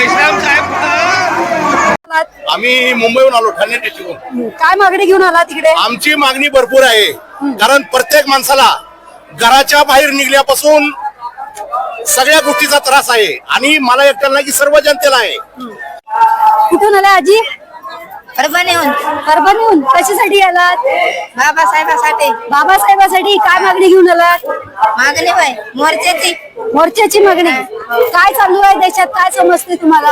जयश्राम साहेब आम्ही मुंबईहून आलो ठाणे डिस्ट्रिक्टहून. काय मागणी घेऊन आला तिकडे? आमची मागणी भरपूर आहे, कारण प्रत्येक माणसाला घराच्या बाहेर निघल्यापासून सगळ्या गोष्टीचा त्रास आहे आणि मला एकट्याला नाही की सर्व जनतेला आहे. कुठून आला आजी? परभणीहून. परभणीहून. कशासाठी आलात? बाबासाहेबासाठी. बाबासाहेबासाठी काय मागणी घेऊन आलात? मागणी होय मोर्चाची. मोर्चाची मागणी. काय चालू आहे देशात, काय समजते तुम्हाला?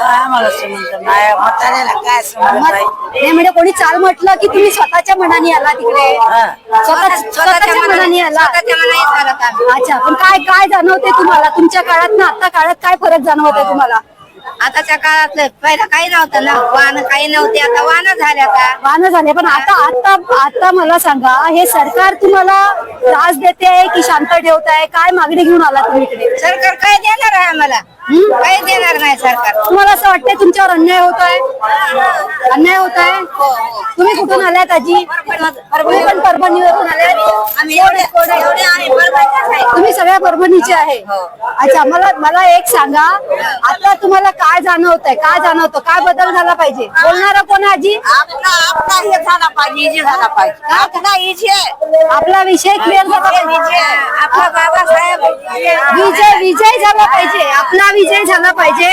आम्हाला समजत नाही, म्हाताऱ्याला काय समजत नाही. नाही म्हणजे कोणी चाल म्हटलं की तुम्ही स्वतःच्या मनाने आला तिकडे? स्वतःच्या मनाने आला. स्वतःच्या मनाने चालत आम्ही. अच्छा, पण काय काय जाणवते तुम्हाला तुमच्या काळात ना आता काळात? काय फरक जाणवत आहे तुम्हाला? आताच्या काळातलं पहिला काही नव्हतं ना, वाहन काही नव्हते, आता वाहन झाले. आता वाहन झाले, पण आता आता आता मला सांगा, हे सरकार तुम्हाला त्रास देते की शांत ठेवत आहे? काय मागणी घेऊन आला तुम्ही इकडे? सरकार काय देणार आहे आम्हाला? काही देणार नाही सरकार. तुम्हाला असं वाटतंय तुमच्यावर अन्याय होत आहे? अन्याय होत आहे? तुम्ही कुठून आल्यात आजी? तुम्ही पण परभणीवरून आल्यात? आम्ही एवढे आहे, परभणीचेच आहे. तुम्ही सगळ्या परभणीचे आहे? अच्छा, मला एक सांगा, आता तुम्हाला काय जाणवतंय? काय जाणवतं? काय बदल झाला पाहिजे? बोलणारा कोण आजी? आपला हे झाला पाहिजे, इजी झाला पाहिजे. आपला इजी आहे, आपला विषय क्लिअर झाला पाहिजे. आपला बाबासाहेब विजय झाला पाहिजे, आपला विजय झाला पाहिजे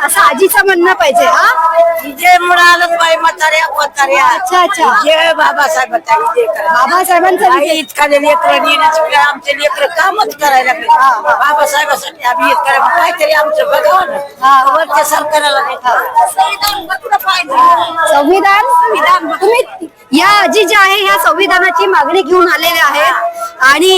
असं आजीचं म्हणणं पाहिजे. हा, विजय मिळालं पाहिजे. म्हाताऱ्या अच्छा अच्छा, जय बाबासाहेबांचा विजय करा. बाबासाहेबांचा विजय. इतका लेकर आमचे लेकर कामच करायला लागले. बाबासाहेबांसाठी आम्ही काहीतरी आमचं बघावं ना. वरच्या सरकारला संविधान बघलं पाहिजे. संविधान. तुम्ही या आजी ज्या आहे ह्या संविधानाची मागणी घेऊन आलेल्या आहेत आणि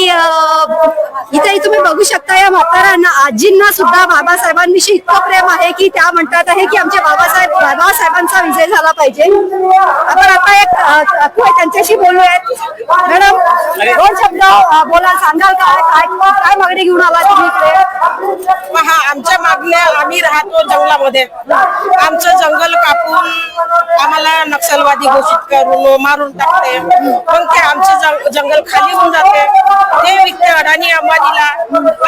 इथे तुम्ही बघू शकता या म्हाताऱ्यांना, आजींना सुद्धा बाबासाहेबांविषयी इतकं प्रेम आहे की त्या म्हणतात आहे की आमच्या बाबासाहेबांचा विजय झाला पाहिजे. आपण आता एक त्यांच्याशी बोलूयात. मॅडम, दोन शब्द बोला, सांगाल काय मागणी घेऊन आला तुम्ही इकडे? पहा, आमच्या मागण्या, आम्ही राहतो जंगलामध्ये. आमचं जंगल कापून आम्हाला नक्षलवादी घोषित करून मारून टाकते. मग ते आमचे जंगल खाली होऊन जाते, ते विकते अडाणी अंबानीला.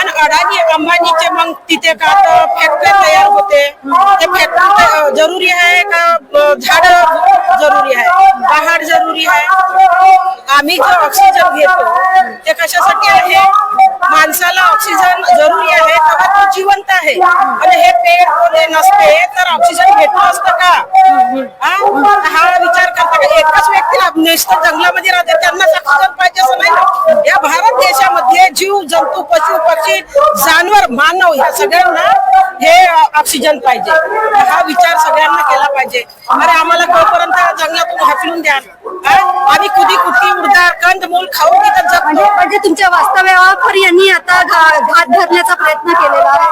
आणि अडाणी अंबानीचे मग तिथे का फॅक्टरी तयार होते. ते फॅक्टरी जरुरी आहे का झाड जरुरी आहे, पहाड जरुरी आहे? आम्ही जो ऑक्सिजन घेतो ते कशासाठी आहे? माणसाला ऑक्सिजन जरुरी आहे, तेव्हा तो जिवंत आहे. आणि हे पेड़ पौधे नसते तर ऑक्सिजन घेतलं असतं का? हा विचार करता का? एकाच व्यक्तीला नुसतं जंगलामध्ये राहते त्यांना ऑक्सिजन पाहिजे असं नाही ना. या भारत देशामध्ये जीव जंतू, पशु पक्षी, जानवर, मानव या सगळ्यांना हे ऑक्सिजन पाहिजे. हा विचार सगळ्यांना केला पाहिजे. अरे आम्हाला जोपर्यंत जंगलातून हकलून द्या, आम्ही कुदी कुठी उडदार कंदमूल खाऊन तिथं जगतो. म्हणजे तुमच्या वास्तव्यावर यांनी आता घात धरण्याचा प्रयत्न केलेला आहे?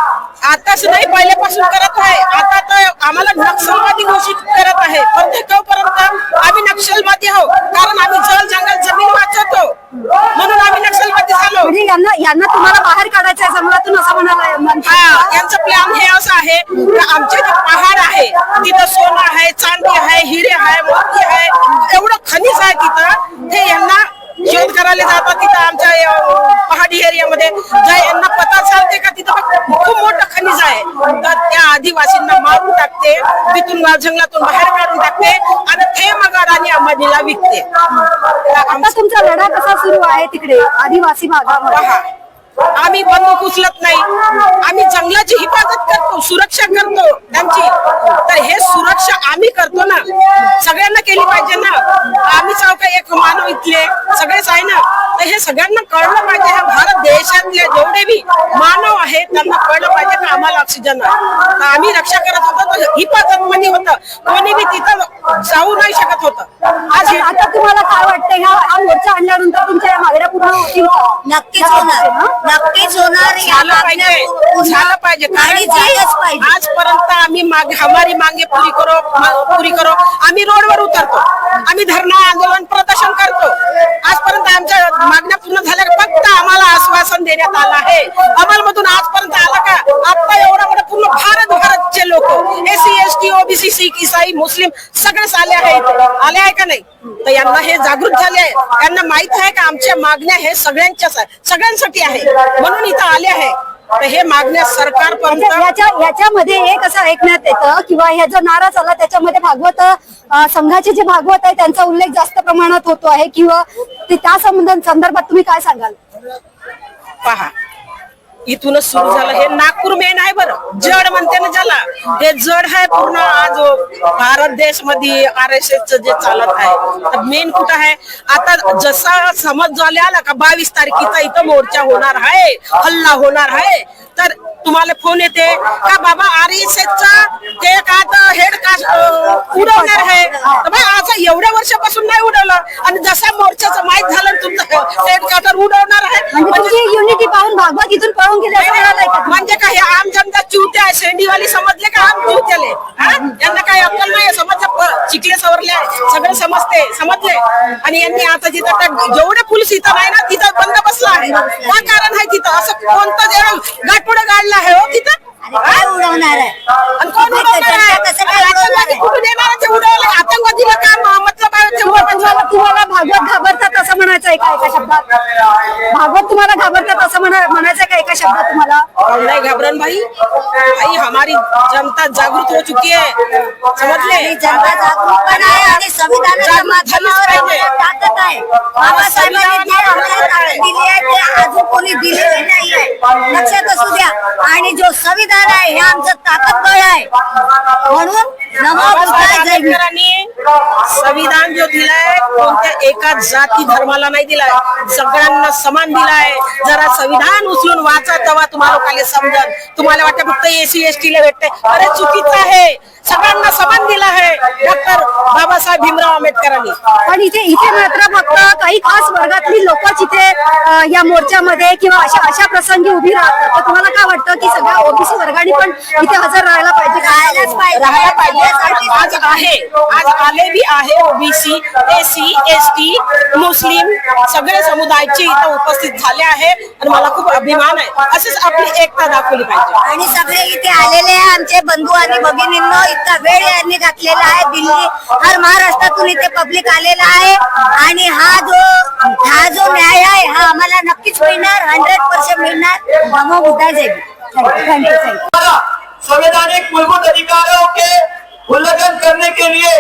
आताच नाही, पहिल्यापासून करत आहे. आता तर आम्हाला नक्षलवादी घोषित करत आहे. पण तोपर्यंत आम्ही नक्षलवादी आहोत, कारण आम्ही जंगल जमीन वाचवतो म्हणून आम्ही नक्षलवादी झालो. म्हणजे यांना तुम्हाला बाहेर काढायचं आहे जंगलातून असं म्हणाला? यांचं प्लॅन हे असं आहे की आमचे जे पहाड आहे तिथं सोनं आहे, चांदी आहे, हिरे आहे, मोती आहे, एवढं खनिज आहे तिथं. ते यांना शोध करायला जातात तिथं आमच्या पहाडी एरियामध्ये. यांना पता चालते का तिथं खूप मोठं खनिज आहे, तर त्या आदिवासींना मारून टाकते, तिथून जंगलातून बाहेर काढून टाकते आणि ते मग अडाणी अंबानीला विकते. आता तुमचा लढा कसा सुरू आहे तिकडे आदिवासी भागामध्ये? आम्ही बंदूक उचलत नाही, आम्ही जंगलाची हिफाजत करतो, सुरक्षा करतो त्यांची. तर हे सुरक्षा आम्ही करतो ना, सगळ्यांना केली पाहिजे ना. आम्ही चौका एक मानव इथले सगळेच आहे ना, तर हे सगळ्यांना कळलं पाहिजे. ह्या भारत देशातले जेवढे बी मानव आहेत त्यांना कळलं पाहिजे की आम्हाला ऑक्सिजन आहे. आम्ही रक्षा करत होतो, तर हिफाजत मध्ये होतं, कोणी बी तिथं जाऊ नाही शकत होतं. आज आता तुम्हाला काय वाटतं, हा मोर्चा आणल्यानंतर तुमच्या या मागण्या पूर्ण होतील? नक्कीच होणार, नक्कीच होणार. झालं पाहिजे, कारण आजपर्यंत आम्ही हमारी मांगे पुरी करो आम्ही रोडवर उतरतो, आम्ही धरणं आंदोलन प्रदर्शन करतो. आजपर्यंत आमच्या मागण्या पूर्ण झाल्या का? फक्त आम्हाला आश्वासन देण्यात आलं आहे. अमलमधून आजपर्यंत आला का? आता एवढा मोठा पूर्ण भारतचे लोक, SC ST OBC शीख ईसाई मुस्लिम सगळेच आले आहे का नाही? तर यांना हे जागृत झाले आहे, यांना माहित आहे का आमच्या मागण्या हे सगळ्यांसाठी आहे, म्हणून इथं आले आहे. तर हे मागण्या सरकारपर्यंत याच्यामध्ये एक असं ऐकण्यात येतं किंवा ह्या जो नारा चालला त्याच्यामध्ये भागवत संघाचे जे भागवत आहे त्यांचा उल्लेख जास्त प्रमाणात होतो आहे किंवा त्या संदर्भात तुम्ही काय सांगाल? पहा, इथूनच सुरू झालं. हे नागपूर मेन आहे बरं, जड म्हणते ना ज्याला, हे जड आहे पूर्ण. आज भारत देश मध्ये RSS जे चालत आहे, तर मेन कुठं आहे आता? जसा समज झाले आला का 22 तारखेचा इथं मोर्चा होणार आहे, हल्ला होणार आहे, तर तुम्हाला फोन येते का बाबा RSSचा ते का हेड कास्ट उडवणार आहे. तर भाई आज एवढ्या वर्षापासून नाही उडवलं आणि जसा मोर्चाचं माहित झालं तुमचं हेड कास्ट उडवणार आहे. म्हणजे युनिटी पाहून भागवत इथून पळून गेले असं म्हणायला का? म्हणजे काय हे आम जनता चिवते आहे, शेंडीवाली समजले का आम चिवतेले? यांना काय अक्कल नाही समजलं, चिकले सवरले सगळे समजले. आणि यांनी आता जिथं जेवढे पोलीस इथं नाही ना तिथं बंद बसला आहे. काय कारण आहे तिथं? असं कोणतं गाठपुडे गाडलं आहे हो तिथं? काय उडवणार आहे? आणि कोण उडवणार आहे? आतंकवादी कुठून येणार आहे? ते उडवलं आतंकवादीला काय मतलब आहे ते उडवायचं? तुम्हाला भागवत घाबरतात असं म्हणायचं एका शब्दात? भागवत तुम्हाला घाबरतात असं म्हणायचं का एका शब्दात तुम्हाला? नहीं घबरान भाई, हमारी जनता जागृत हो चुकी है, समजले? जनता जागरूक पण आहे आणि संविधानाच्या माध्यमावर आम्हाला ताकद आहे. बाबासाहेबांनी जे आम्हाला ताकद दिली आहे ते अजून कोणी दिलेली नाहीये, लक्षात असू द्या. आणि जो संविधान आहे हे आमचं ताकद बळ आहे. म्हणून नमो बुद्धाय जय भीम. संविधान जो दिलाय कोणत्या एका जाती धर्माला नाही दिलाय, सगळ्यांना समान दिलाय. जरा संविधान उचलून वाचा तेव्हा तुम्हाला लोकांना समजल. तुम्हाला वाटतं फक्त SC ST ला भेटते, अरे चुकीचं आहे. सगळ्यांना समान दिला आहे डॉक्टर बाबासाहेब भीमराव आंबेडकरांनी. पण इथे मात्र फक्त काही खास वर्गातली लोकच इथे या मोर्चामध्ये किंवा अशा प्रसंगी उभी राहतात. तर तुम्हाला काय वाटतं की सगळ्या OBC वर्गाने पण इथे हजर राहायला पाहिजे? राहायला पाहिजे. आज आले बी आहे OBC, SC ST, मुस्लिम सगळे समुदायाचे इथं उपस्थित झाले आहे आणि मला खूप अभिमान आहे. असेच आपली एकता दाखवली पाहिजे. आणि सगळे इथे आलेले आहे आमचे बंधू आणि भगिनींनो. इतका वेळ यांनी घातलेला आहे. दिल्ली हर महाराष्ट्रातून इथे पब्लिक आलेला आहे आणि हा जो न्याय आहे हा आम्हाला नक्कीच मिळणार, 100% मिळणार. नमो बुद्धाय जय भीम. संवैधानिक मूलभूत अधिकारों के उल्लंघन करने के लिए